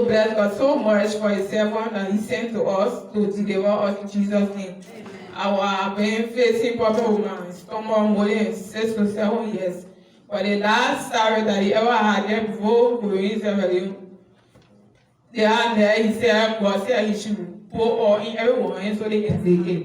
bless God so much for his servant that he sent to us to deliver us in Jesus' name. Our been facing problem with my stomach more than 6 to 7 years. But the last surgery that he ever had there before going to they are there, he said, God said he should put oil in everyone so they can take it.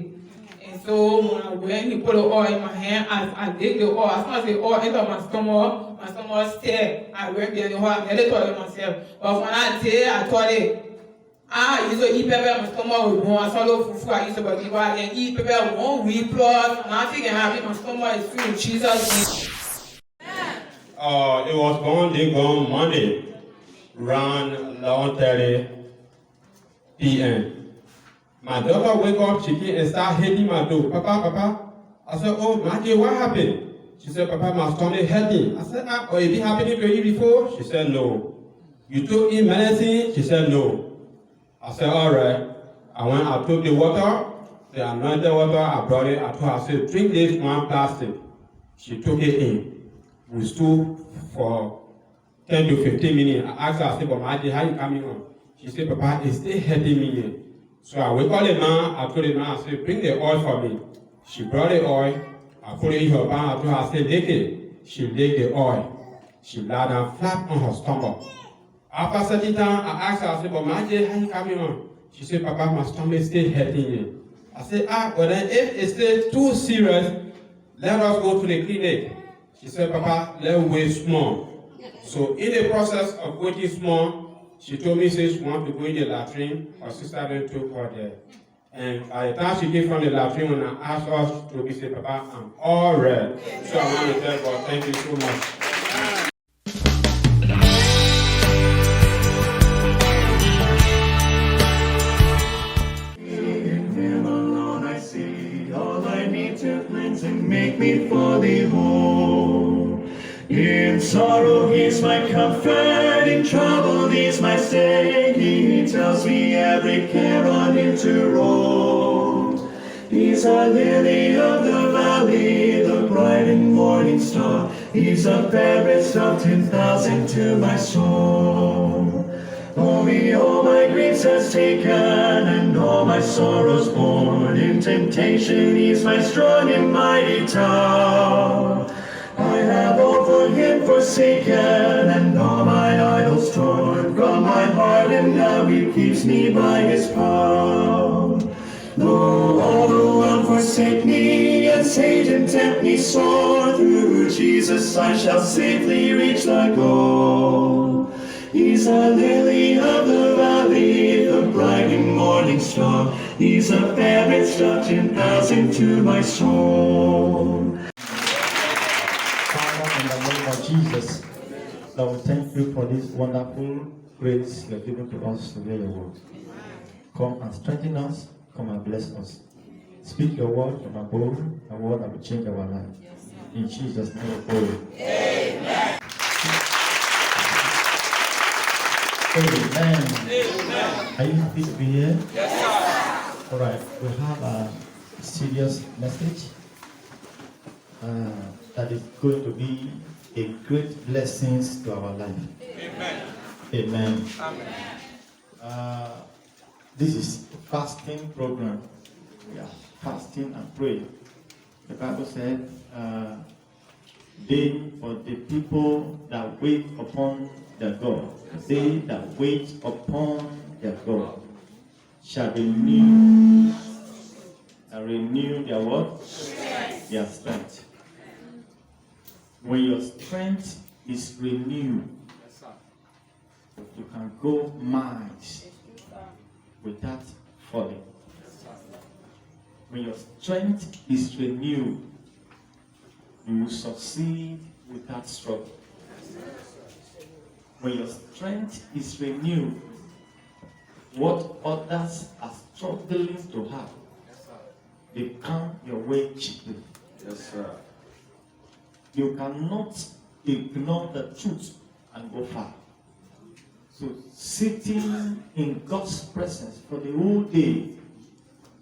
And so when he put the oil in my hand, I did the oil. As soon as the oil entered my stomach stirred. I went behind the oil, I nearly told myself. But when I did, I thought it. I used to eat pepper, my stomach would go. I saw the fufu, I used to believe I can eat pepper 1 week plus. Nothing can happen, my stomach is free in Jesus' name. It was gone Monday, around 11:30 p.m. My daughter wake up, she came and start hitting my door. Papa. I said, oh, Maggie, what happened? She said, Papa, my stomach hurting. I said, oh, it been happening to you before? She said, no. You took in medicine? She said, no. I said, all right. I took the water, the anointed water, I brought it. I told her, I said, drink this one plastic. She took it in. We stood for 10 to 15 minutes. I asked her, I said, but Maggie, how you coming on? She said, Papa, it's still hurting me here. So I wake up the man, I told the man, I said, bring the oil for me. She brought the oil, I put it in her pan, I told her, I said, lick it. She licked the oil. She lied down flat on her stomach. After certain time, I asked her, I said, but Maggie, how you coming on? She said, Papa, my stomach is still hurting me. I said, well then if it's still too serious, let us go to the clinic. She said, Papa, let's wait small. So in the process of waiting small, she told me, she wanted to go in the latrine. Her sister then took her there. And by the time she came from the latrine, when I asked us to be said, Papa, I'm all right. So I want to tell God, thank you so much. And make me fully whole. In sorrow he's my comfort, in trouble he's my stay. He tells me every care on him to roll. He's a lily of the valley, the bright and morning star. He's a fairest of 10,000 to my soul. Only all my griefs has taken and all my sorrows borne. In temptation he's my strong and mighty tower. I have all for him forsaken and all my idols torn from my heart, and now he keeps me by his power. Though all the world forsake me and Satan tempt me sore, through Jesus I shall safely reach the goal. He's a lily of the valley, the bright and morning star. He's a fairest of 10,000 to my soul. Father, in the name of Jesus, Lord, we thank you for this wonderful grace you have given to us to hear your word. Come and strengthen us, come and bless us. Speak your word from above, a word that will change our life. In Jesus' name we pray. Amen. Amen. Amen. Are you happy to be here? Yes, sir. All right. We have a serious message that is going to be a great blessing to our life. Amen. Amen. Amen. This is a fasting program. We are fasting and praying. The Bible said, "They for the people that wait upon their God, they that wait upon their God shall renew their what? Strength. Their strength." When your strength is renewed, you can go miles without falling. When your strength is renewed, you will succeed without struggle. When your strength is renewed, what others are struggling to have, they come your way cheaply. Yes, sir. You cannot ignore the truth and go far. So sitting in God's presence for the whole day,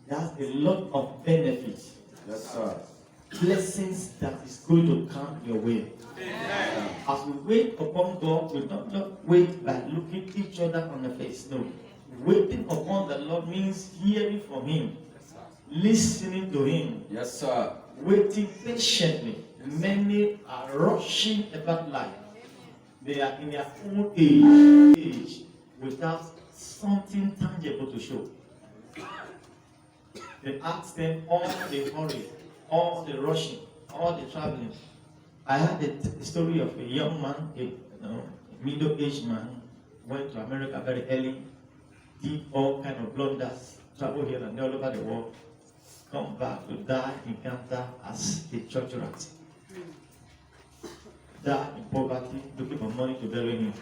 there's a lot of benefits. Yes, sir. blessings that is going to come your way. As we wait upon God, we don't just wait by looking each other on the face. No. Waiting upon the Lord means hearing from Him, listening to Him. Yes, sir. Waiting patiently. Many are rushing about life. They are in their old age without something tangible to show. They ask them all the hurry, all the rushing, all the traveling. I heard a story of a young man, a middle-aged man, went to America very early, did all kind of blunders, travel here and all over the world, come back to die in Canada as a church rat. Die in poverty, looking for money to bury him.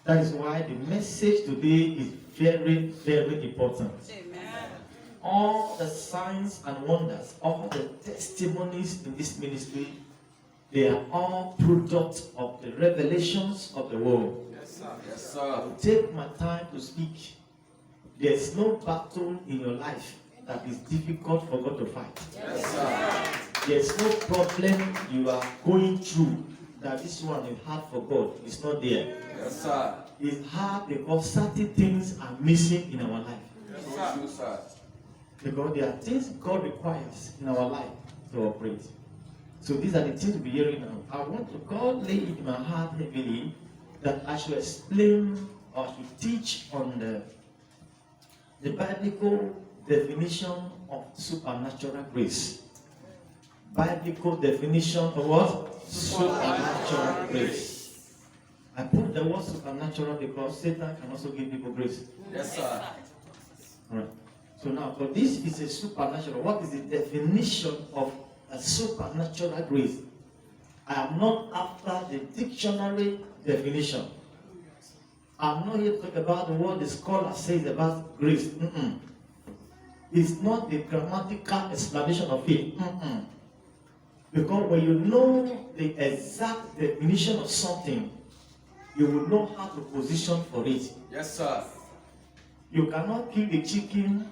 That is why the message today is very, very important. Amen. All the signs and wonders, all the testimonies in this ministry, they are all products of the revelations of the word. Yes, sir. Yes, I sir. will take my time to speak. There is no battle in your life that is difficult for God to fight. Yes, sir. There is no problem you are going through that this one is hard for God. It's not there. Yes, sir. It's hard because certain things are missing in our life. Yes, sir. Because there are things God requires in our life to operate. So these are the things we're hearing now. I want to, God lay it in my heart heavily that I should explain or should teach on the biblical definition of supernatural grace. Biblical definition of what? Supernatural grace. I put the word supernatural because Satan can also give people grace. Yes, sir. Alright. So now, for this is a supernatural. What is the definition of a supernatural grace? I am not after the dictionary definition. I'm not here to talk about what the scholar says about grace. It's not the grammatical explanation of it. Because when you know the exact definition of something, you will know how to position for it. Yes, sir. You cannot kill a chicken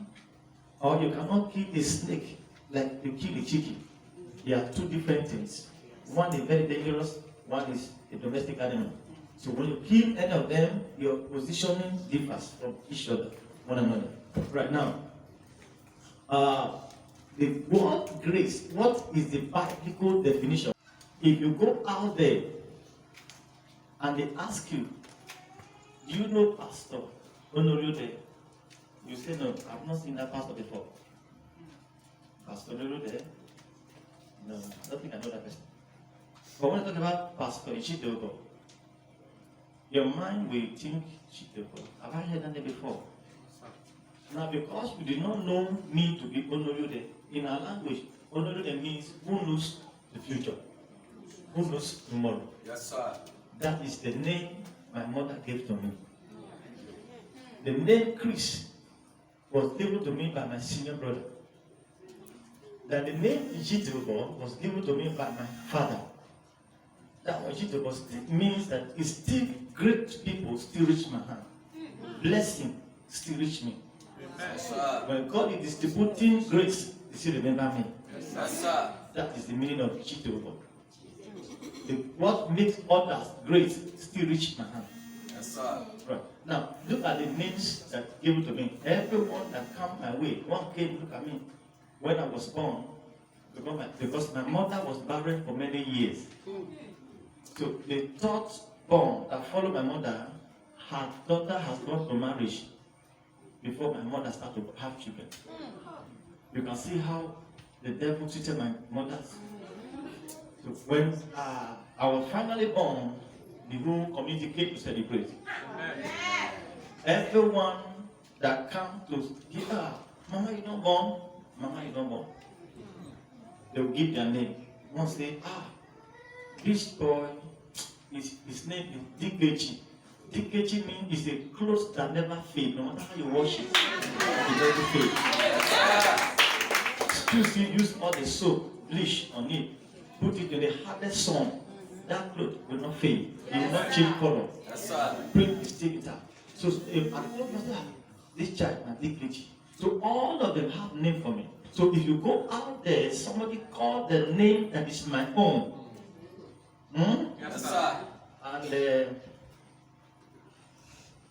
or you cannot kill a snake like you kill a chicken. They are two different things. One is very dangerous, one is a domestic animal. So when you kill any of them, your positioning differs from each other, one another. Right now, the word grace, what is the biblical definition? If you go out there and they ask you, do you know Pastor Honoré? You say, no, I've not seen that pastor before. Pastor Honoré? No, I don't think I know that person. But when I talk about Pastor Ichidogo, your mind will think, Ichidogo, have I heard that name before? Now, because we did not know me to be Honoré, in our language, Honoré means who knows the future, who knows tomorrow. Yes, sir. That is the name my mother gave to me. The name Chris was given to me by my senior brother. That the name Ichidogo was given to me by my father. That Ichidogo means that it's still great people still reach my hand. Blessing still reach me. Yes, sir. When God is distributing grace, He still remember me. Yes, sir. That is the meaning of Ichidogo. What makes others great still reach my hand. Yes, sir. Right. Now, look at the names that given to me. Everyone that come my way, one came look at me when I was born, because my mother was barren for many years. So the third born that followed my mother, her daughter has gone to marriage before my mother started to have children. You can see how the devil treated my mother. So when I was finally born, the whole community came to celebrate. Everyone that come to give her, Mama, you don't born. Mama, you don't born. They will give their name. One say, this boy, his name is Dikechi. Dikechi means it's a clothes that never fade. No matter how you wash it, it doesn't fade. Still see, use all the soap, bleach on it. Put it in the hardest sun. That cloth will not fade. It will not change color. Yes, sir. Bring it, stick it out. So this child, my Dikechi. So all of them have name for me. So if you go out there, somebody call the name that is my own. Yes, sir. And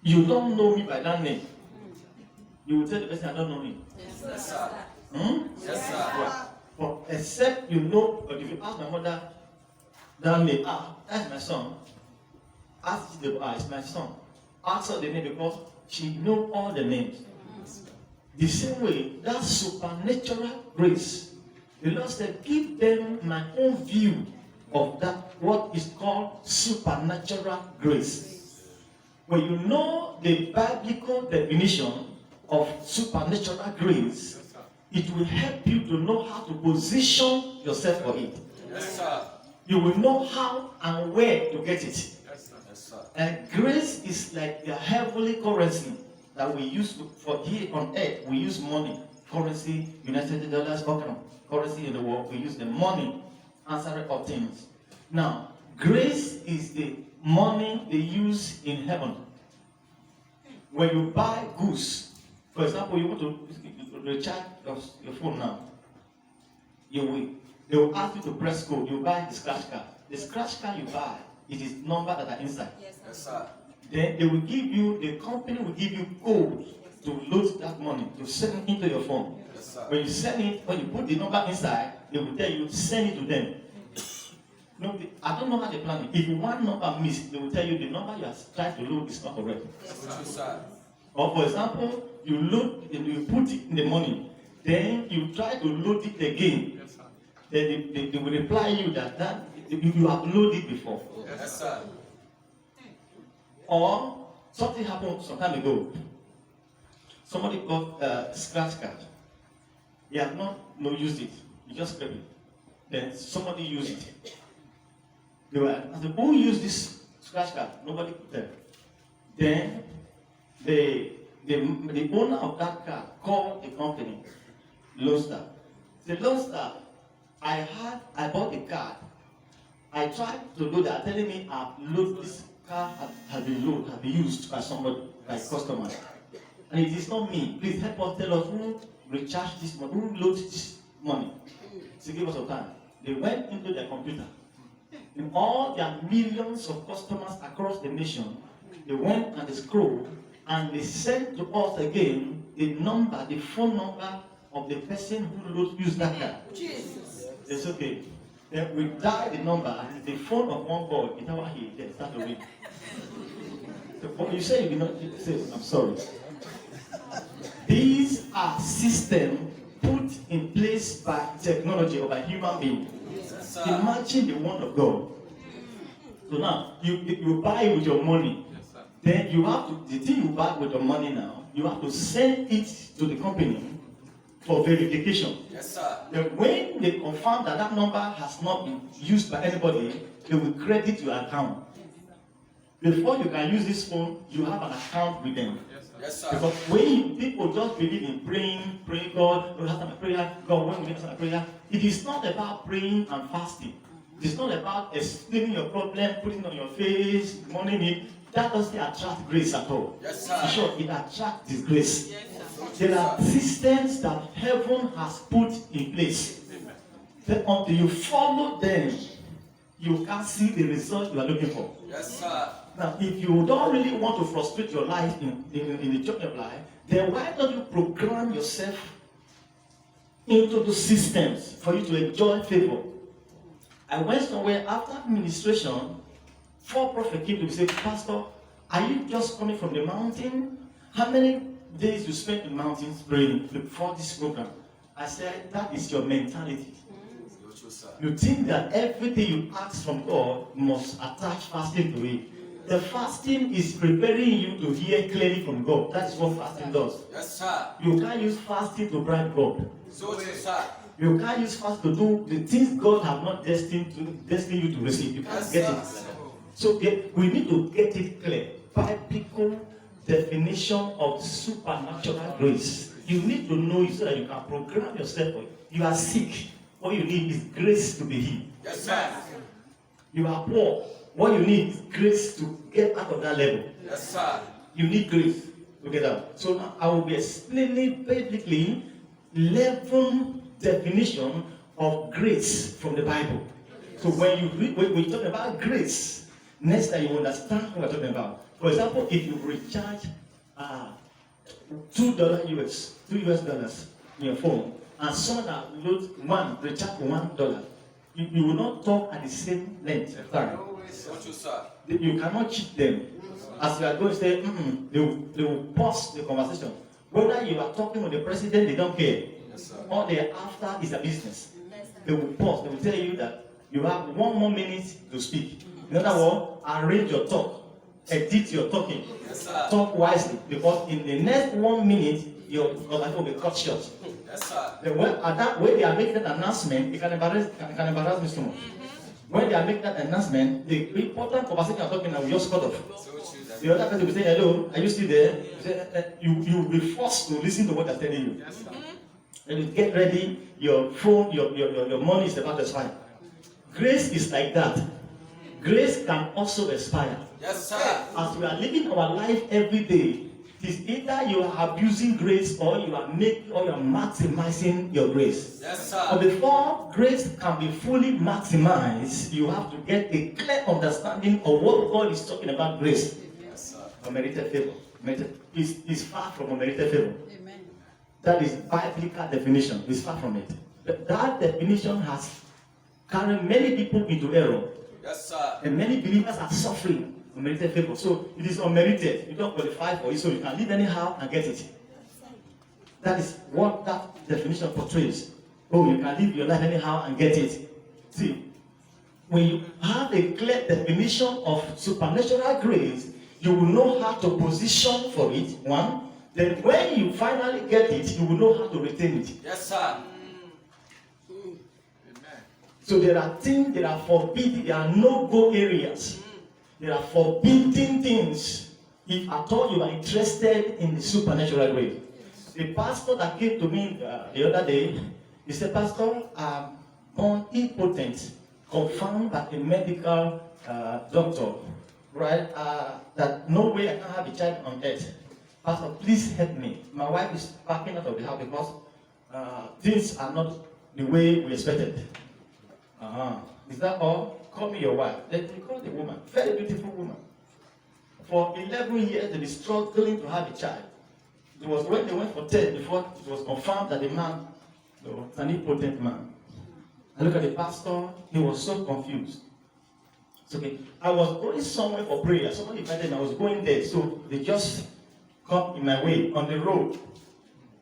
you don't know me by that name. You will tell the person, I don't know him. Yes, sir. Yes, sir. Yeah. But except you know, but if you ask my mother, that name, that's my son. Ask the it's my son. Ask her the name because she knows all the names. The same way, that supernatural grace, the Lord said, give them my own view of that, what is called supernatural grace. When you know the biblical definition of supernatural grace, it will help you to know how to position yourself for it. Yes, sir. You will know how and where to get it. Yes, sir. And grace is like the heavenly currency that we use for here on earth. We use money, currency, United States dollars, all kind of currency in the world. We use the money, answer of things. Now, grace is the money they use in heaven. When you buy goods, for example, you want to recharge your phone now, they will ask you to press code. You buy the scratch card. The scratch card you buy, it is number that are inside. Yes, sir. Then they will give you, the company will give you code to load that money, to send it into your phone. Yes, sir. When you send it, when you put the number inside, they will tell you, send it to them. No, I don't know how they plan it. If one number missed, they will tell you the number you are trying to load is not correct. Yes, sir. Or for example, you load and you put it in the money, then you try to load it again. Yes, sir. Then they will reply you that you have loaded before. Yes, sir. Or something happened some time ago. Somebody got a scratch card. He had not used it. He just grabbed it. Then somebody used it. They were asked, who used this scratch card? Nobody could tell. Then the owner of that card called the company, Lone Star. The Lone Star, I bought the card. I tried to load it, telling me I've loaded this card has been used by somebody, by a customer. And it is not me. Please help us, tell us who recharged this money, who loaded this money. So give us some time. They went into their computer. In all their millions of customers across the nation, they went and they scrolled and they sent to us again the number, the phone number of the person who used that card. Jesus. It's okay. Then we dial the number, the phone of one boy, in our head, they start to ring. So you say you not say, I'm sorry. These are systems put in place by technology or by human beings. Yes, sir. Imagine the word of God. So now you buy with your money. Yes, sir. Then you have to, the thing you buy with your money now, you have to send it to the company for verification. Yes, sir. Then when they confirm that that number has not been used by anybody, they will credit your account. Before you can use this phone, you have an account with them. Yes, sir. Because when people just believe in praying, God, don't answer my prayer, God won't answer my prayer. It is not about praying and fasting. It's not about explaining your problem, putting it on your face, mourning it. That doesn't attract grace at all. Yes, sir. In short, it attracts disgrace. Yes, There are sir. systems that heaven has put in place. That until you follow them, you can't see the result you are looking for. Yes, sir. Now, if you don't really want to frustrate your life in the journey of life, then why don't you program yourself into the systems for you to enjoy favor? I went somewhere after administration, 4 prophets came to me and said, Pastor, are you just coming from the mountain? How many days you spent in the mountains praying before this program? I said, that is your mentality. You think that everything you ask from God must attach fasting to it. The fasting is preparing you to hear clearly from God. That's what fasting does. Yes, sir. You can't use fasting to bribe God. So, sir. You can't use fasting to do the things God have not destined you to receive. You can't Yes, get sir. it. So we need to get it clear. Biblical definition of supernatural grace. You need to know it so that you can program yourself for it. You are sick. What you need is grace to be healed. Yes, sir. You are poor. What you need is grace to get out of that level. Yes, sir. You need grace to get out. So now I will be explaining biblically 11 definitions of grace from the Bible. So when you read, when you talk about grace, next time you understand what we're talking about. For example, if you recharge $2 US dollars in your phone, and someone that recharge $1, you will not talk at the same length of time. So true, sir. You cannot cheat them. As you are going to say, they will pause the conversation. Whether you are talking with the president, they don't care. Yes, sir. All they are after is a business. They will pause. They will tell you that you have 1 more minute to speak. In other words, arrange your talk, edit your talking, Yes, sir. talk wisely, because in the next 1 minute, your conversation will be cut short. Yes, sir. At that way they are making that announcement, it can embarrass me so much. When they are making that announcement, the important conversation you're talking about will just cut off. So true, Daddy. The other person will say, hello, are you still there? You will be forced to listen to what they're telling you. Yes, sir. And you get ready, your phone, your money is about to expire. Grace is like that. Grace can also expire. Yes, sir. As we are living our life every day, it is either you are abusing grace or you are maximizing your grace. Yes, But sir. before grace can be fully maximized, you have to get a clear understanding of what God is talking about grace. Yes, sir. Unmerited favor. Is far from unmerited favor. That is biblical definition. It's far from it. That definition has carried many people into error. Yes, sir. And many believers are suffering unmerited favor. So it is unmerited. You don't qualify for it, so you can live anyhow and get it. That is what that definition portrays. Oh, you can live your life anyhow and get it. See, when you have a clear definition of supernatural grace, you will know how to position for it, one. Then when you finally get it, you will know how to retain it. Yes, sir. So there are things that are forbidden, there are no-go areas. There are forbidden things if at all you are interested in the supernatural grace. The pastor that came to me the other day, he said, Pastor, I'm born impotent, confirmed by a medical doctor, right? That no way I can have a child on earth. Pastor, please help me. My wife is backing out of the house because things are not the way we expected. Is that all? Call me your wife. Then they call the woman, very beautiful woman. For 11 years, they were struggling to have a child. It was when they went for test before it was confirmed that the man was an impotent man. I look at the pastor, he was so confused. It's okay. I was going somewhere for prayer. Somebody invited me, I was going there. So they just come in my way on the road.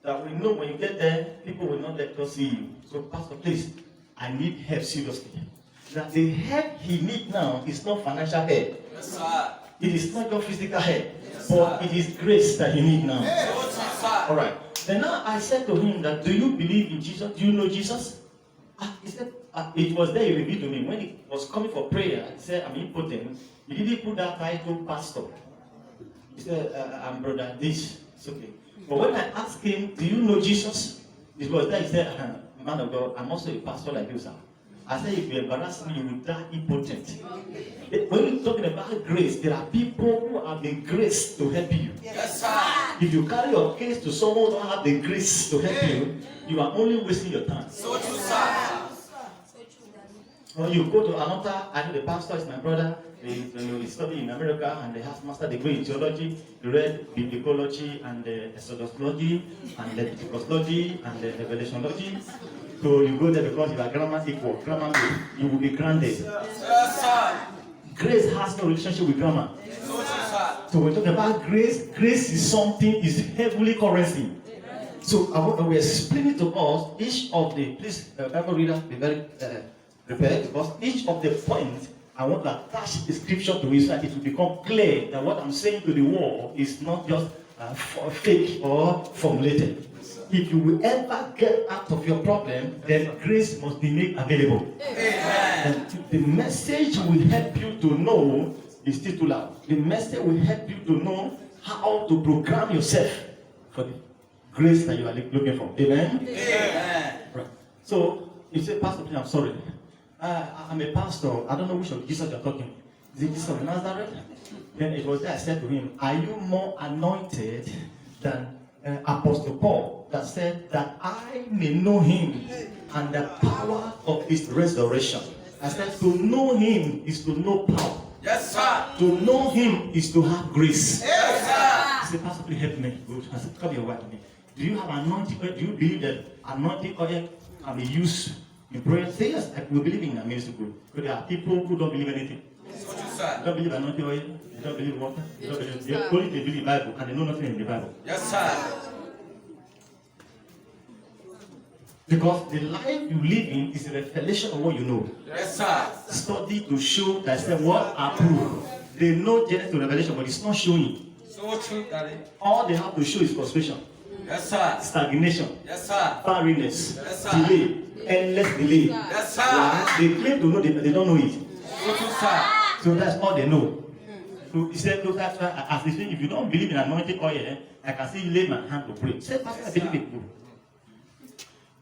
That we know when you get there, people will not let us see you. So, Pastor, please, I need help seriously. That the help he needs now is not financial help. Yes, sir. It is not your physical help, Yes, but sir. it is grace that he needs now. So true, sir. All right. Then now I said to him that, do you believe in Jesus? Do you know Jesus? He said, it was there he revealed to me. When he was coming for prayer, he said, I'm impotent. He didn't put that title pastor. He said, I'm brother this. It's okay. But when I asked him, do you know Jesus? It was there he said, man of God, I'm also a pastor like you, sir. I said, if you embarrass me, you will die impotent. When you're talking about grace, there are people who have the grace to help you. Yes, sir. If you carry your case to someone who has the grace to help you, you are only wasting your time. So true, sir. Or you go to another, I know the pastor is my brother, he studied in America and he has master degree in theology, he read biblicology and exodusology and leviticology and revelationology. So you go there because you are grammar equal, grammar you will be granted. Yes, sir. Grace has no relationship with grammar. So true, sir. So we're talking about grace. Grace is something, is heavenly currency. So I want to explain it to us, each of the, please, Bible reader, be very prepared, because each of the points, I want to attach the scripture to it so that it will become clear that what I'm saying to the world is not just fake or formulated. If you will ever get out of your problem, then grace must be made available. Amen. And the message will help you to know, is still too loud. The message will help you to know how to program yourself for the grace that you are looking for. Amen? Amen. Right. So, you say, Pastor, I'm sorry. I'm a pastor. I don't know which of Jesus you're talking. Is it Jesus of Nazareth? Then it was there I said to him, are you more anointed than Apostle Paul that said that I may know him and the power of his resurrection. I said to know him is to know power. Yes, sir. To know him is to have grace. Yes, sir. I said, Pastor, please help me. Good. I said, come here, wife me. Do you have anointing oil? Do you believe that anointing oil can be used in prayer? Say yes, we believe in a ministry. But there are people who don't believe anything. So true, They sir. don't believe anointing oil. They don't believe water. They don't believe. They only believe the Bible and they know nothing in the Bible. Yes, sir. Because the life you live in is a revelation of what you know. Yes, sir. Study to show that what approve. They know Genesis to Revelation, but it's not showing. So true, Daddy. All they have to show is frustration, Yes, sir. stagnation, Yes, sir. barrenness, Yes, sir. delay, endless delay. Yes, sir. Why? They claim to know, they don't know it. So true, sir. So that's all they know. So he said, look, that's why, as he said, if you don't believe in anointing oil, I can see lay my hand to pray. He said, Pastor, I believe it.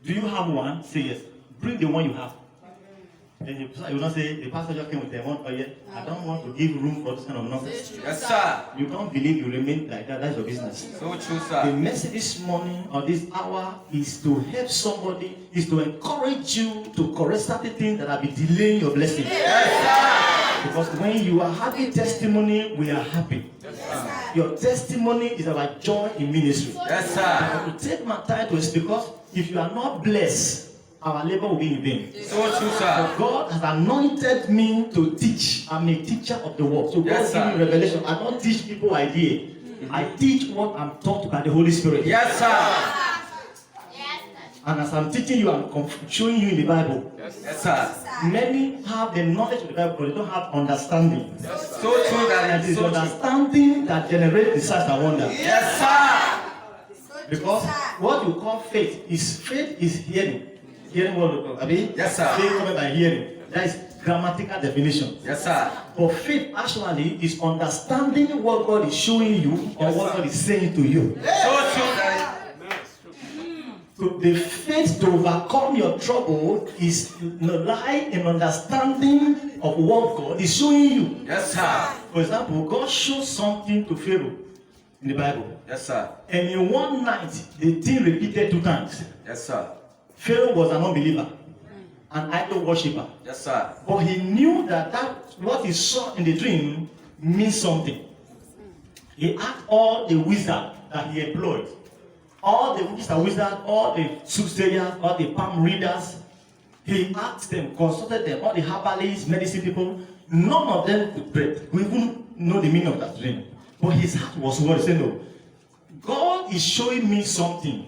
Do you have one? Say yes. Bring the one you have. Then you will not say, the pastor just came with the one oil. I don't want to give room for this kind of nonsense. Yes, sir. You don't believe, you remain like that. That's your business. So true, The sir. message this morning or this hour is to help somebody, is to encourage you to correct certain things that have been delaying your blessing. Yes, Because when you are having testimony, we are happy. Your testimony is our joy in ministry. sir. Yes, I sir. want to take my time to speak because if you are not blessed, our labor will be in vain. So true, sir. God has anointed me to teach. I'm a teacher of the word. So God Yes, give me sir. revelation. I don't teach people idea. I teach what I'm taught by the Holy Spirit. Yes, sir. And as I'm teaching you, I'm showing you in the Bible. Yes, sir. Many have the knowledge of the Bible, but they don't have understanding. So true, And Daddy. it is So true. understanding that generates the signs and wonder. Yes, sir. Because what you call faith is hearing. Hearing what you call, Yes, sir. Faith coming by hearing. That is grammatical definition. Yes, sir. But faith actually is understanding what God is showing you or Yes, what sir. God is saying to you. So true, Daddy. So the faith to overcome your trouble is lie in understanding of what God is showing you. Yes, sir. For example, God shows something to Pharaoh in the Bible. Yes, sir. And in one night, the thing repeated 2 times. Yes, sir. Pharaoh was an unbeliever, an idol worshipper. Yes, sir. But he knew that what he saw in the dream means something. He asked all the wizards that he employed, all the wizards, all the soothsayers, all the palm readers. He asked them, consulted them, all the herbalists, medicine people. None of them could even know the meaning of that dream. But his heart was worried. He said, no, God is showing me something.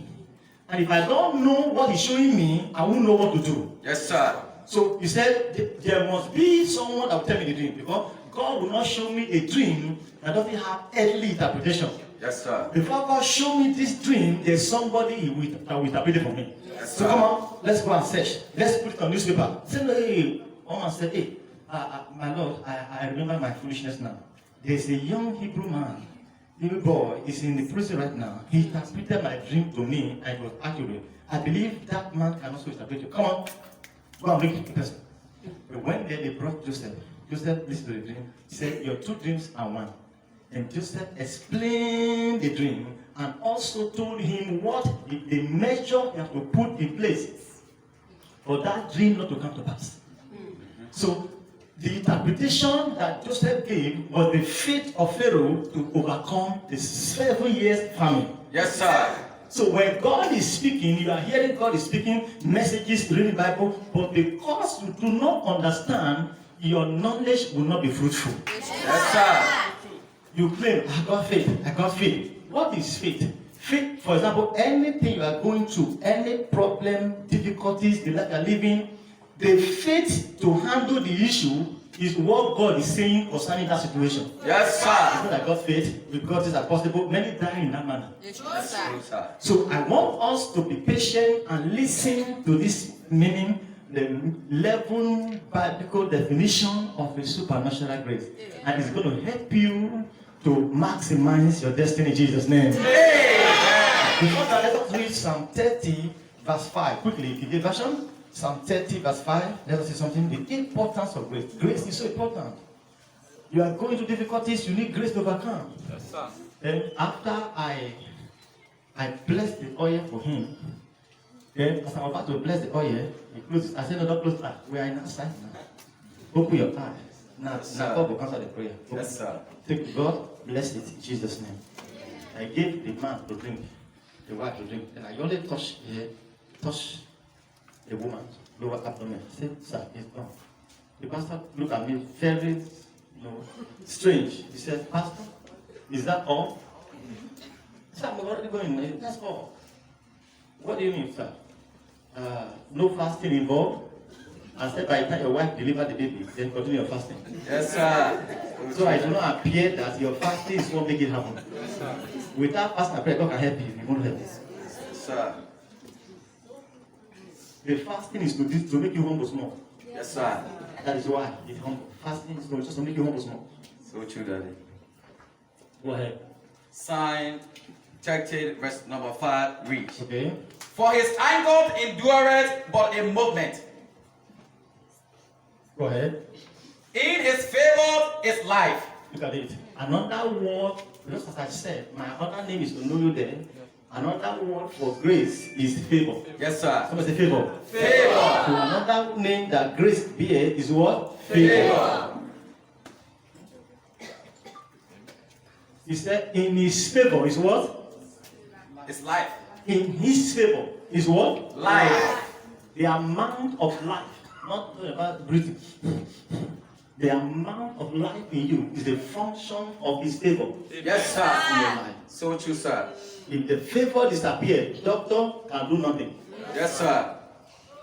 And if I don't know what he's showing me, I won't know what to do. Yes, sir. So he said, there must be someone that will tell me the dream. Because God will not show me a dream that doesn't have earthly interpretation. Yes, sir. Before God show me this dream, there's somebody that will interpret it for me. Yes, So sir. come on, let's go and search. Let's put it on newspaper. Say, no, hey, one man said, hey, my Lord, I remember my foolishness now. There's a young Hebrew man, little boy, is in the prison right now. He interpreted my dream to me and it was accurate. I believe that man can also interpret it. Come on, go and bring the person. We went there, they brought Joseph. Joseph listened to the dream. He said, your 2 dreams are one. And Joseph explained the dream and also told him what the measure he had to put in place for that dream not to come to pass. So the interpretation that Joseph gave was the faith of Pharaoh to overcome the 7 years famine. Yes, sir. So when God is speaking, you are hearing God is speaking messages, reading the Bible, but because you do not understand, your knowledge will not be fruitful. Yes, sir. You claim, I got faith, I got faith. What is faith? Faith, for example, anything you are going through, any problem, difficulties, the life you are living, the faith to handle the issue is what God is saying concerning that situation. Yes, It's sir. not that I got faith, with God is possible. Many die in that manner. Yes, true, sir. So I want us to be patient and listen to this meaning, the 11 biblical definition of a supernatural grace. And it's going to help you to maximize your destiny in Jesus' name. Before that, let us read Psalm 30, verse 5. Quickly, if you get version, Psalm 30, verse 5. Let us see something. The importance of grace. Grace is so important. You are going through difficulties, you need grace to overcome. Yes, sir. Then after I I blessed the oil for him. Then, as I'm about to bless the oil, he closed. I said, no, don't close that. We are in outside now. Open your eyes. Now, now God will answer the prayer. Yes, sir. Take God, bless it in Jesus' name. I gave the man to drink, the wife to drink. And I only touched here, touched the woman's lower abdomen. I said, sir, it's gone. The pastor looked at me very, strange. He said, Pastor, is that all? I said, I'm already going. That's all. What do you mean, sir? No fasting involved? I said, by the time your wife delivered the baby, then continue your fasting. Yes, sir. So I do not appear that your fasting is what make it happen. Without fasting and prayer, God can help you. He won't help you. Yes, sir. The fasting is to make you humble small. Yes, sir. That is why it's humble. Fasting is just to make you humble small. So true, Daddy. Go ahead. Sign 30, verse number 5, reads. Okay. For his anger endureth but a moment. Go ahead. In his favor is life. Look at it. Another word, just as I said, my other name is to know you there. Another word for grace is favor. Yes, sir. Somebody say favor. Favor. So another name that grace bears is what? Favor. He said, in his favor is what? It's life. In his favor is what? Life. The amount of life, not about breathing. The amount of life in you is the function of his favor. Yes, In your sir. life. So true, sir. If the favor disappears, doctor can do nothing. Yes, sir.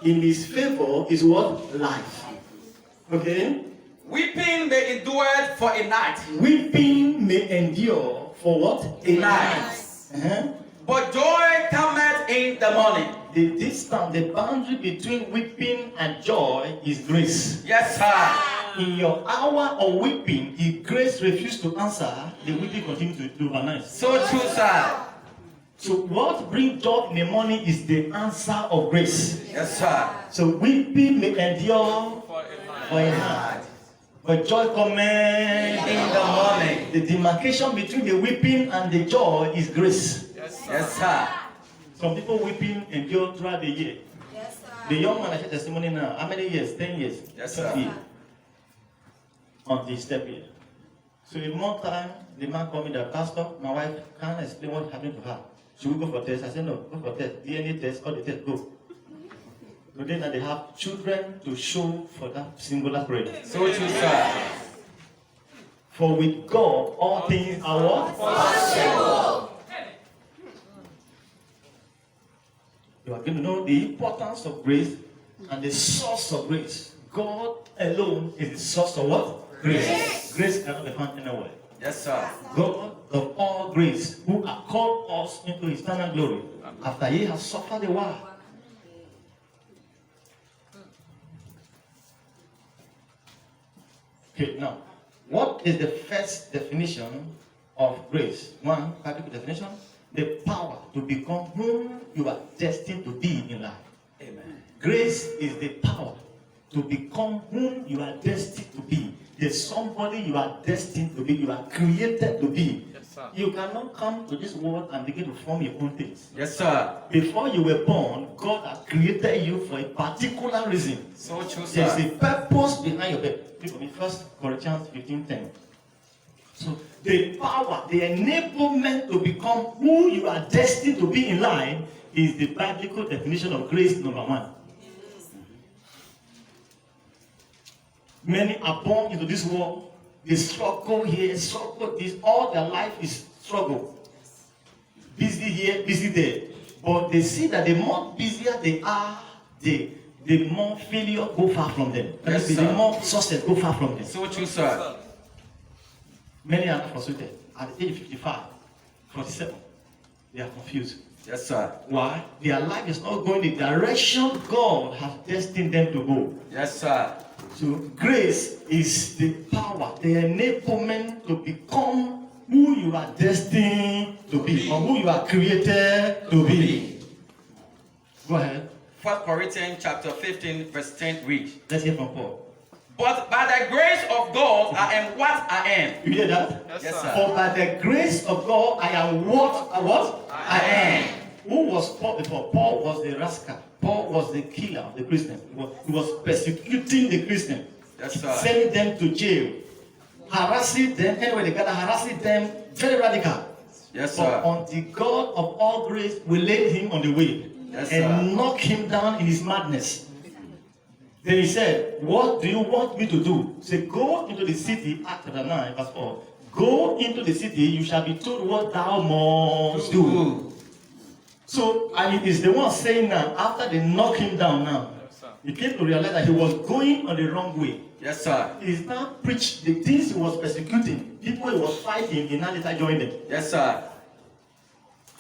In his favor is what? Life. Okay? Weeping may endure for a night, Weeping may endure for what? A night. Uh-huh. but joy cometh in the morning. The distance, the boundary between weeping and joy is grace. Yes, sir. In your hour of weeping, if grace refuses to answer, the weeping continues to do overnight. So true, sir. So what brings joy in the morning is the answer of grace. Yes, sir. So weeping may endure for a night, but joy cometh In the morning. The demarcation between the weeping and the joy is grace. Yes, sir. Some people weeping endure throughout the year. Yes, sir. The young man I share testimony now, how many years? 10 years? Yes, 12 sir. years. Until he step here. So in one time, the man called me, the pastor, my wife can't explain what happened to her. Should we go for test? I said, no, go for test. DNA test, all the tests, go. Today now they have children to show for that singular prayer. So true, sir. For with God, all things are what? Possible. You are going to know the importance of grace and the source of grace. God alone is the source of what? Grace. Grace cannot be found anywhere. Yes, sir. God of all grace, who has called us into his eternal glory, after he has suffered a while. Okay, now, what is the first definition of grace? One, practical definition, the power to become whom you are destined to be in life. Amen. Grace is the power to become whom you are destined to be. There's somebody you are destined to be, you are created to be. You cannot come to this world and begin to form your own things. Yes, sir. Before you were born, God has created you for a particular reason. So true, There's sir. a purpose behind your birth. Read for me, 1 Corinthians 15:10. So the power, the enablement to become who you are destined to be in life is the biblical definition of grace, number one. Many are born into this world. They struggle here, struggle this. All their life is struggle. Busy here, busy there. But they see that the more busier they are, the more failure go far from them. Yes, The sir. more success go far from them. So true, sir. Many are not frustrated. At the age of 55, 47, they are confused. Yes, sir. Why? Their life is not going the direction God has destined them to go. Yes, sir. So grace is the power, the enablement to become who you are destined to be, or who you are created to be. Go ahead. 1 Corinthians chapter 15, verse 10 reads. Let's hear from Paul. But by the grace of God, I am what I am. You hear that? Yes, sir. For by the grace of God, I am what I am. was Paul before. Paul was the rascal. Paul was the killer of the Christians. He was persecuting the Christians. Yes, sir. Sending them to jail. Harassing them. Anyway, they got harassing them. Very radical. Yes, But sir. until God of all grace will lay him on the way Yes, and sir. knock him down in his madness. Then he said, what do you want me to do? Say, go into the city, Acts chapter 9, verse 4. Go into the city, you shall be told what thou must do. So, and it is the one saying now, after they knock him down now, he came to realize that he was going on the wrong way. Yes, sir. He is now preached the things he was persecuting, people he was fighting, he now later joined them. Yes, sir.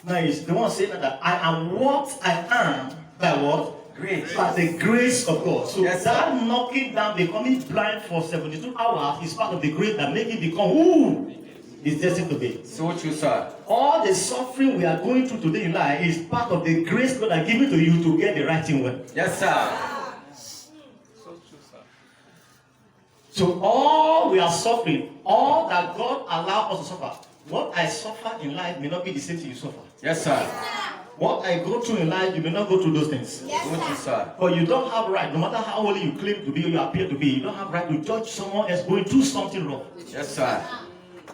Now he's the one saying that I am what I am by what? Grace. By the grace of God. So Yes, that knocking down, becoming blind for 72 hours is part of the grace that makes him become who is destined to be. So true, sir. All the suffering we are going through today in life is part of the grace God has given to you to get the right thing well. Yes, sir. So all we are suffering, all that God allows us to suffer, what I suffer in life may not be the same thing you suffer. Yes, sir. What I go through in life, you may not go through those things. So true, sir. But you don't have right, no matter how holy you claim to be or you appear to be, you don't have right to judge someone else going through something wrong. Yes, sir.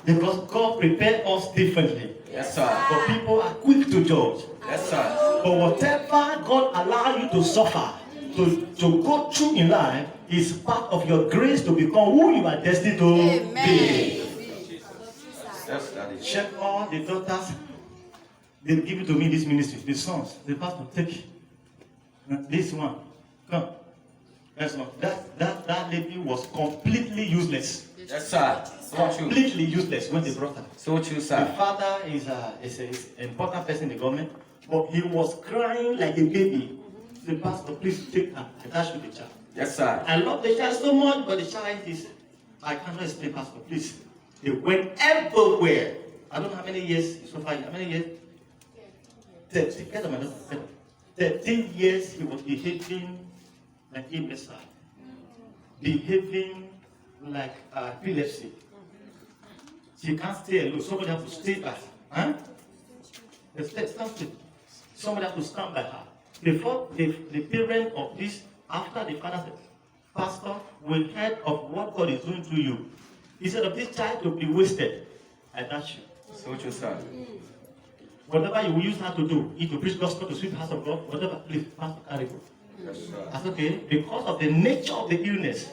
Because God prepared us differently. Yes, sir. But people are quick to judge. Yes, sir. But whatever God allows you to suffer, to go through in life, is part of your grace to become who you are destined to be. Yes, Daddy. Check all the daughters they give it to me in this ministry, the sons, the pastor, take this one. Come. That's one. That lady was completely useless. Yes, sir. So true. Completely useless when they brought her. So true, The sir. father is an important person in the government, but he was crying like a baby. The pastor, please take her, attach with the child. Yes, sir. I love the child so much, but the child is, I cannot explain, pastor, please. They went everywhere. I don't know how many years so far. How many years? 13 years he was behaving like imbecile, behaving like epilepsy. She can't stay alone. Somebody has to stay by her. Huh? Somebody has to stand by her. Before the parent of this, after the father said, Pastor, we heard of what God is doing through you. Instead of this child to be wasted, I touch you. So true, sir. Whatever you will use her to do, if to preach gospel to sweep the house of God, whatever, please, Pastor, carry go. Yes, sir. That's okay. Because of the nature of the illness,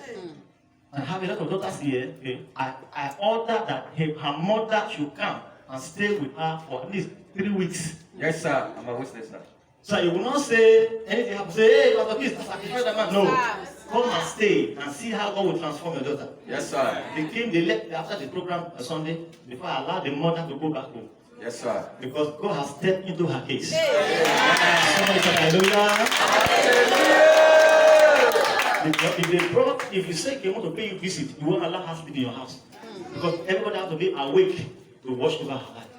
I have a lot of daughters here. Okay, I order that her mother should come and stay with her for at least 3 weeks. Yes, sir. I'm a witness, sir. So you will not say anything happen. Say, hey, Pastor, please, sacrifice that man. No. Come and stay and see how God will transform your daughter. Yes, sir. They left after the program on Sunday before I allowed the mother to go back home. Yes, sir. Because God has stepped into her case. Somebody say hallelujah. If you say you want to pay you visit, you won't allow her to be in your house. Because everybody has to be awake to watch over her life.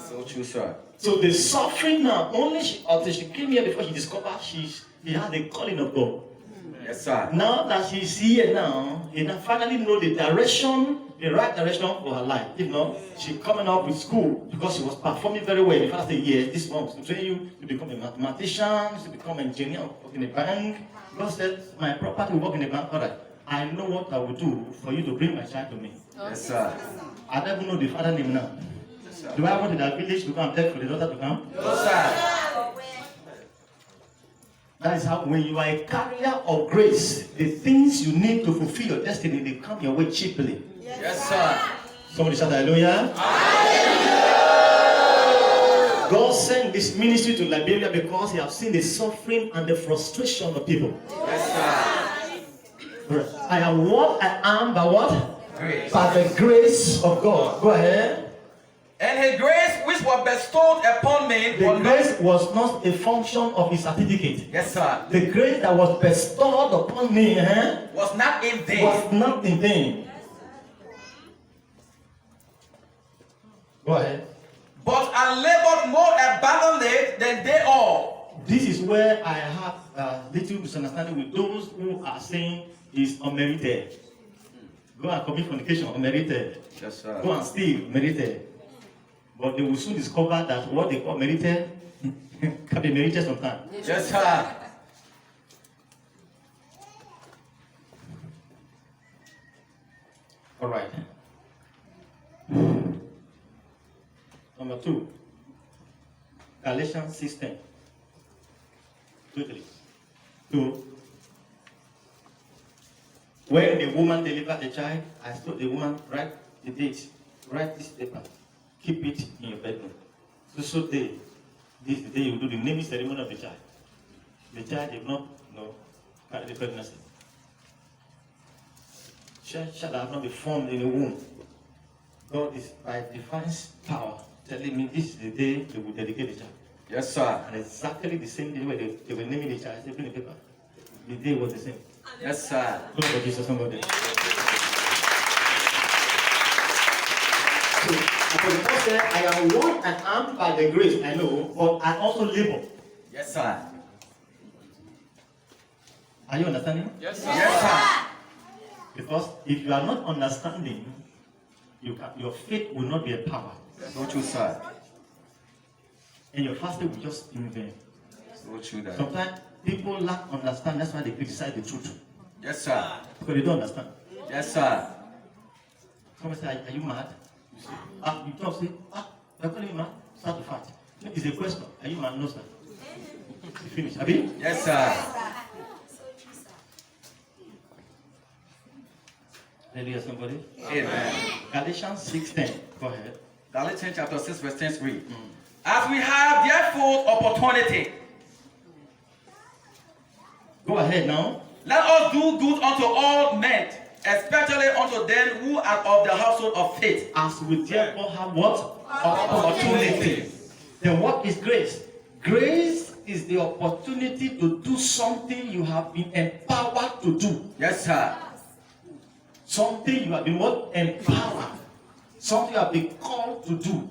So true, sir. So the suffering now, until she came here before she discovered she had the calling of God. Yes, sir. Now that she's here now, he now finally know the direction, the right direction for her life. If not, she coming up with school because she was performing very well. The first year, this one was to train you to become a mathematician, to become an engineer, work in a bank. God said, my property will work in a bank. All right, I know what I will do for you to bring my child to me. Yes, sir. I don't even know the father name now. Yes, sir. Do I want that village to come and beg for the daughter to come? No, sir. That is how, when you are a carrier of grace, the things you need to fulfill your destiny, they come your way cheaply. Yes, sir. Somebody shout hallelujah. God sent this ministry to Liberia because He has seen the suffering and the frustration of people. Yes, sir. I am what I am by what? Grace. By the grace of God. Go ahead. And His grace, which was bestowed upon me, The grace was not a function of His certificate. yes, sir, The grace that was bestowed upon me was not in vain. was not in vain. Go ahead. But I labored more abundantly than they all. This is where I have a little misunderstanding with those who are saying it's unmerited. Go and commit fornication, unmerited. Yes, sir. Go and steal, merited. But they will soon discover that what they call merited Can be narrated sometimes. Yes, sir. All right. Number 2. Galatians 6:10. Quickly. 2. When the woman delivered the child, I told the woman, write the date, write this paper, keep it in your bedroom. So day, this is the day you do the naming ceremony of the child. The child did not carry the pregnancy. Child shall have not been formed in the womb. God is by divine power telling me this is the day they will dedicate the child. Yes, sir. And exactly the same day where they were naming the child, they bring the paper. The day was the same. Yes, sir. God for Jesus, somebody. So, because Paul said, I am one and armed by the grace, I know, but I also labor. Yes, sir. Are you understanding? Yes, sir. Because if you are not understanding, your faith will not be empowered. So true, sir. And your fasting will just in vain. So true, Daddy. Sometimes people lack understanding, that's why they criticize the truth. Yes, sir. Because they don't understand. Yes, sir. Someone say, are you mad? You say, you talk, say, you're calling me mad? Start to fight. It's a question. Are you mad? No, sir. You finish. Abi? Yes, sir. Hallelujah, somebody. Amen. Galatians 6:10. Go ahead. Galatians chapter 6, verse 10 read. As we have therefore opportunity, Go ahead now. let us do good unto all men, especially unto them who are of the household of faith. As we therefore have what? Opportunity. Then what is grace? Grace is the opportunity to do something you have been empowered to do. Yes, sir. Something you have been what? Empowered. Something you have been called to do.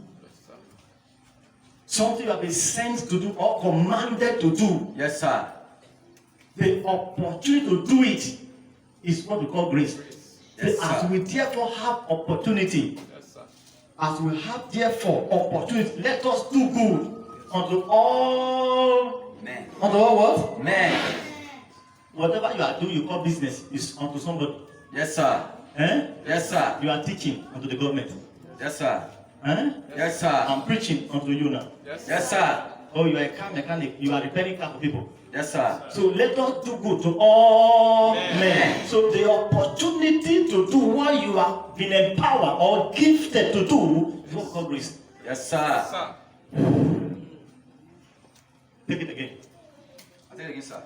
Something you have been sent to do or commanded to do. Yes, sir. The opportunity to do it is what we call grace. Yes, As sir. we therefore have opportunity, as we have therefore opportunity, let us do good unto all. Man. Unto all what? Man. Whatever you are doing, you call business, is unto somebody. Yes, sir. Eh? Yes, sir. You are teaching unto the government. Yes, sir. Eh? Yes, sir. I'm preaching unto you now. Yes, sir. Oh, you are a car mechanic. You are repairing car for people. Yes, sir. So let us do good to all men. So the opportunity to do what you have been empowered or gifted to do is what called grace. Yes, sir. Take it again. I take it again, sir.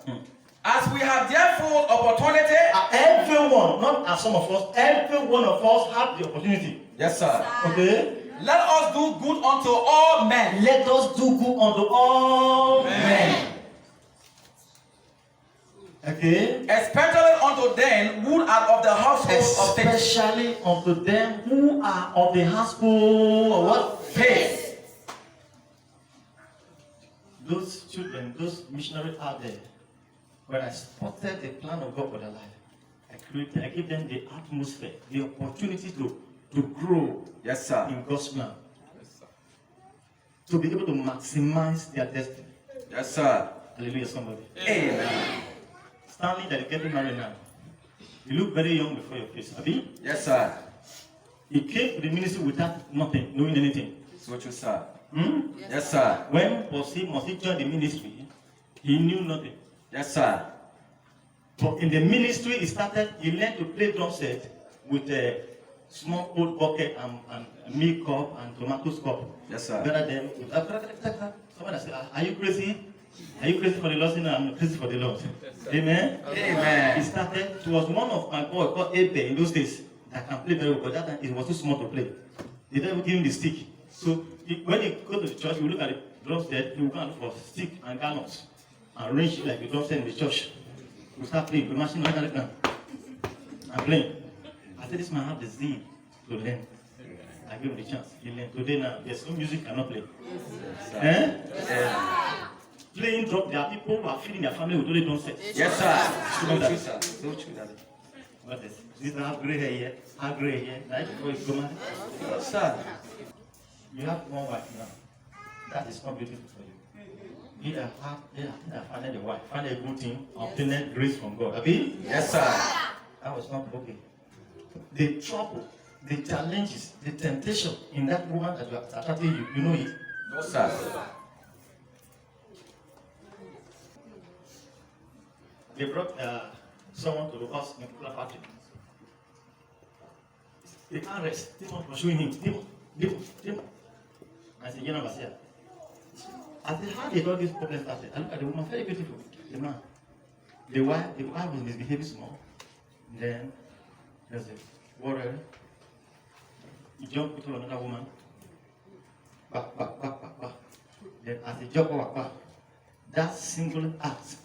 As we have therefore opportunity. Everyone, not as some of us, every one of us have the opportunity. Yes, sir. Okay? Let us do good unto all men. Let us do good unto all men. Okay? Especially unto them who are of the household of faith. Especially unto them who are of the household of what? Faith. Those children, those missionaries out there, when I spotted the plan of God for their life, I give them the atmosphere, the opportunity to grow Yes, sir. in God's plan. To be able to maximize their destiny. Yes, sir. Hallelujah, somebody. Amen. Stanley, that is getting married now. You look very young before your face. Abi? Yes, sir. He came to the ministry without nothing, knowing anything. So true, sir. Hmm? Yes, sir. When must he join the ministry, he knew nothing. Yes, sir. But in the ministry, he learned to play drum set with a small old bucket and milk cup and tomatoes cup. Yes, sir. Gather them. Someone said, are you crazy? Are you crazy for the Lord? No, I'm crazy for the Lord. Amen? Amen. He started, it was one of my boys called Abe in those days that can play very well, but that time it was too small to play. They didn't even give him the stick. So when he go to the church, he will look at the drum set, he will go and look for stick and gallons and arrange it like the drum set in the church. We start playing, the machine like that. I'm playing. I said, this man have the zeal to learn. I give him the chance. He learned. Today now, there's no music cannot play. Eh? Playing drum, there are people who are feeding their family with only drum set. Yes, sir. So true, sir. So true, Daddy. What is this? Have gray hair here, have gray hair, right before you go married. Sir. You have one wife now. That is not beautiful for you. he that find a wife, find a good thing, obtain grace from God. Abi? Yes, sir. That was not okay. The trouble, the challenges, the temptation in that woman that you are attracting you, you know it. No, sir. They brought someone to the house in Kula factory. They can't rest. Demon pursuing him. Demon. I said, you know, I said, how they got this problem started? I look at the woman, very beautiful. The man. The wife was misbehaving small. Then there's a warrior. He jumped into another woman. Back. Then as he jumped back, that single act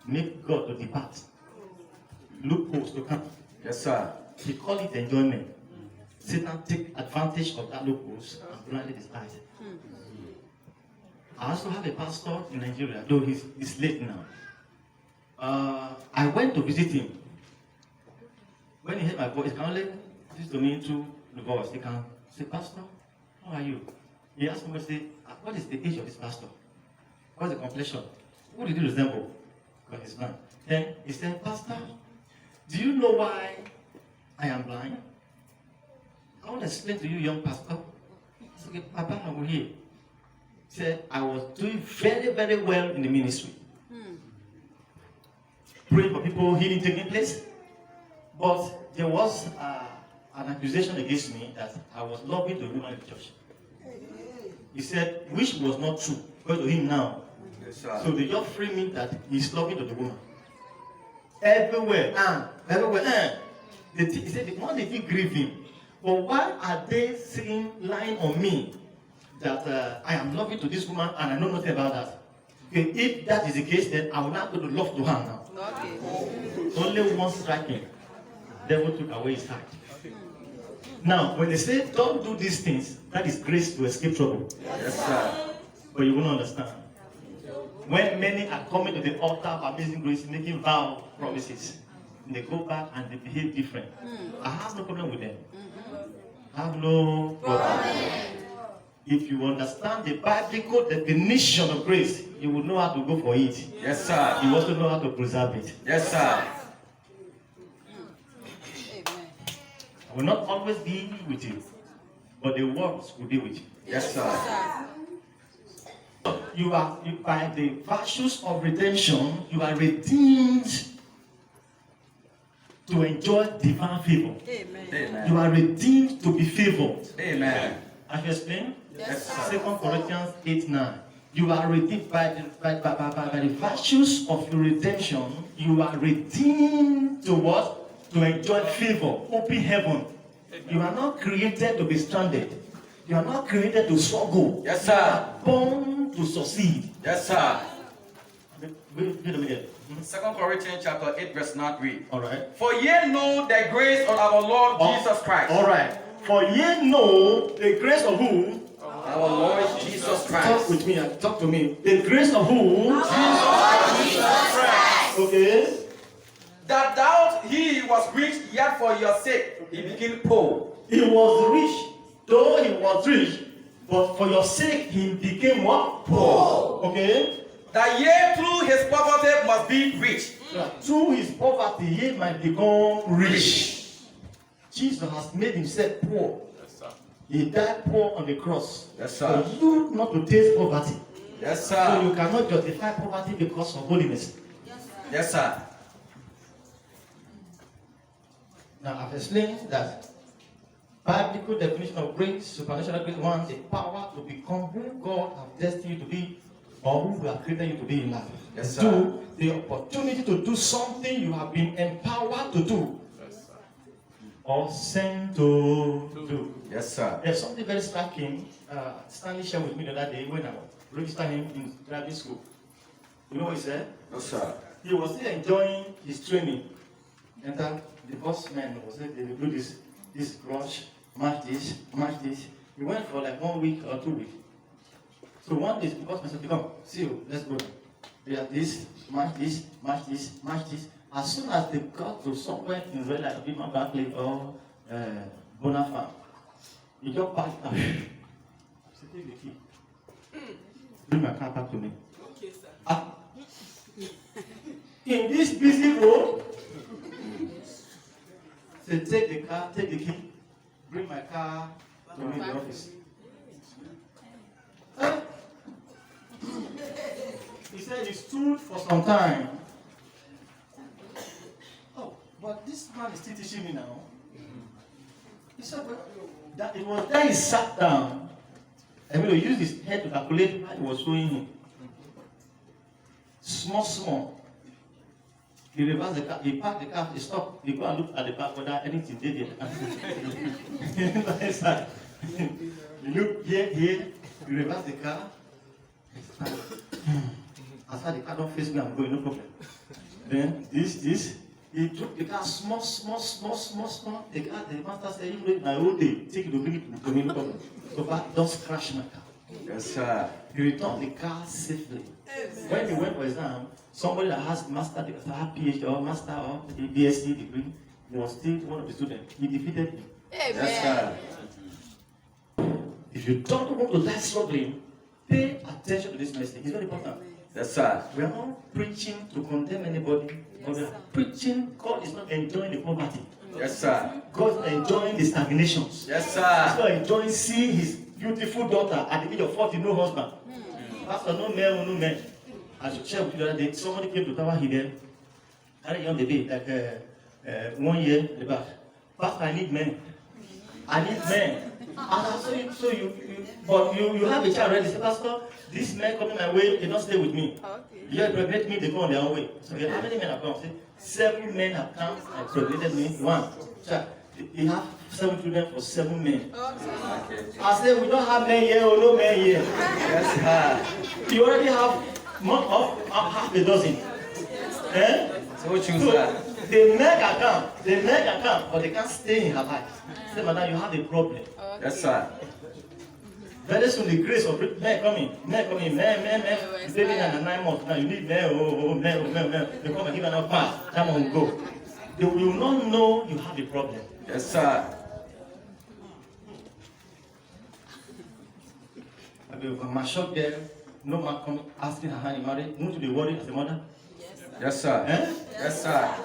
make God to depart. Loopholes to come. Yes, sir. He call it enjoyment. Satan take advantage of that loopholes and blinded his eyes. I also have a pastor in Nigeria, though he's late now. I went to visit him. When he heard my voice, he can only listen to me through the voice. He can say, Pastor, how are you? He asked me, say, what is the age of this pastor? What's the complexion? Who did he resemble? Because he's blind. Then he said, Pastor, do you know why I am blind? I want to explain to you, young pastor. I said, okay, Papa, I will hear. He said, I was doing very, very well in the ministry. Praying for people, healing taking place. But there was an accusation against me that I was loving the woman in the church. He said, which was not true, because to him now. Yes, sir. So they just frame me that he's loving to the woman. Everywhere. He said, why did he grieve him? But why are they saying, lying on me that I am loving to this woman and I know nothing about that? Okay, if that is the case, then I will not go to love to her now. Okay. Only one striking. Devil took away his heart. Now, when they say don't do these things, that is grace to escape trouble. Yes, sir. But you won't understand. When many are coming to the altar of amazing grace, making vow promises, they go back and they behave different. I have no problem with them. I have no problem. If you understand the biblical definition of grace, you will know how to go for it. Yes, sir. You also know how to preserve it. Yes, sir. Amen. I will not always be with you, but the words will be with you. Yes, sir. You are by the virtues of redemption, you are redeemed to enjoy divine favor. Amen. Amen. You are redeemed to be favored. Amen. Have you explained? Yes, sir. 2 Corinthians 8:9. You are redeemed by the virtues of your redemption. You are redeemed to what? To enjoy favor, open heaven. You are not created to be stranded. You are not created to struggle. Yes, You sir. are born to succeed. Yes, sir. Wait a minute. 2 Corinthians chapter 8, verse 9 read. All right. For ye know the grace of our Lord Jesus Christ. All right. For ye know the grace of who? Our Lord Jesus Talk Christ. with me and talk to me. The grace of who? Jesus Christ. Okay. That thou he was rich, yet for your sake he became poor. He was rich, though he was rich, but for your sake he became what? Poor. Okay. That ye through his poverty must be rich. Through his poverty he might become rich. Jesus has made himself poor. He died poor on the cross. Yes, sir. For you not to taste poverty. Yes, So sir. you cannot justify poverty because of holiness. Yes, sir. Now I've explained that biblical definition of grace, supernatural grace, one, the power to become who God has destined you to be, or who we have created you to be in life. Yes, sir. Two, the opportunity to do something you have been empowered to do, or sent to do. Yes, sir. There's something very striking. Stanley shared with me the other day when I registered him in driving school. You know what he said? No, sir. He was still enjoying his training. And then the boss man was saying, they will do this rush, match this. He went for like 1 week or 2 weeks. So one day the boss man said, come, see you, let's go. They have this, match this. As soon as they got to somewhere in Red Light, Bima Barclay or Bonafide, he just packed up. He said, take the key. bring my car back to me. Okay, sir. Ah. In this busy road, say, take the car, take the key, bring my car to me in the office. He said he stood for some time. Oh, but this man is still teaching me now. He said, well, that it was then he sat down. I mean, he used his head to calculate what he was showing him. Small. He reversed the car, he parked the car, he stopped, he go and look at the back whether anything did it. You look here, you reverse the car. As far as the car don't face me, I'm going, no problem. Then this, he took the car small. The car, the master said, you my whole day, take it to bring it to me, no problem. So far, don't scratch my car. Yes, sir. He returned the car safely. When he went for exam, somebody that has master, PhD or master or BSc degree was still one of the students. He defeated him. Yes, sir. If you don't want to die struggling, pay attention to this message. It's very important. Yes, sir. We are not preaching to condemn anybody, but we are preaching God is not enjoying the poverty. Yes, sir. God is not enjoying the stagnations. Yes, He's sir. not enjoying seeing his beautiful daughter at the age of 40, no husband. Pastor, no man. As you share with you the other day, somebody came to Tower Hill, had a young baby, like 1 year at the back. Pastor, I need men. And so you have a child already. Say, Pastor, these men coming my way, they don't stay with me. Okay. You impregnate me, they go on their own way. So how many men have come? Say, 7 men have come and impregnated me. 1. So you have 7 children for 7 men. I said, we don't have men here or no men here. Yes, sir. You already have more of half a dozen. So choose, So sir. the men can come, but they can't stay in her life. Say, madam, you have a problem. Yes, sir. Very soon the grace of men coming, men. Baby and 9 months now, you need men, men. They come and give enough pass, that one will go. They will not know you have a problem. Yes, sir. My shop there, no man come asking her hand in marriage, won't you be worried as a mother? Yes, sir. Eh? Yes, sir.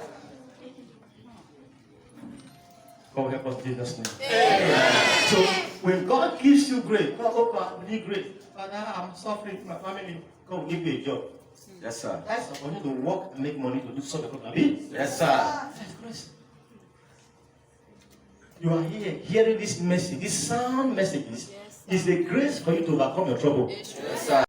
God help us in Jesus' name. So when God gives you grace, God open need grace. Father, I'm suffering in my family. God will give you a job. Yes, sir. That's for you to work and make money to do solve the problem. Yes, sir. That's grace. You are here hearing this message, these sound messages. Is the grace for you to overcome your trouble. Yes, sir.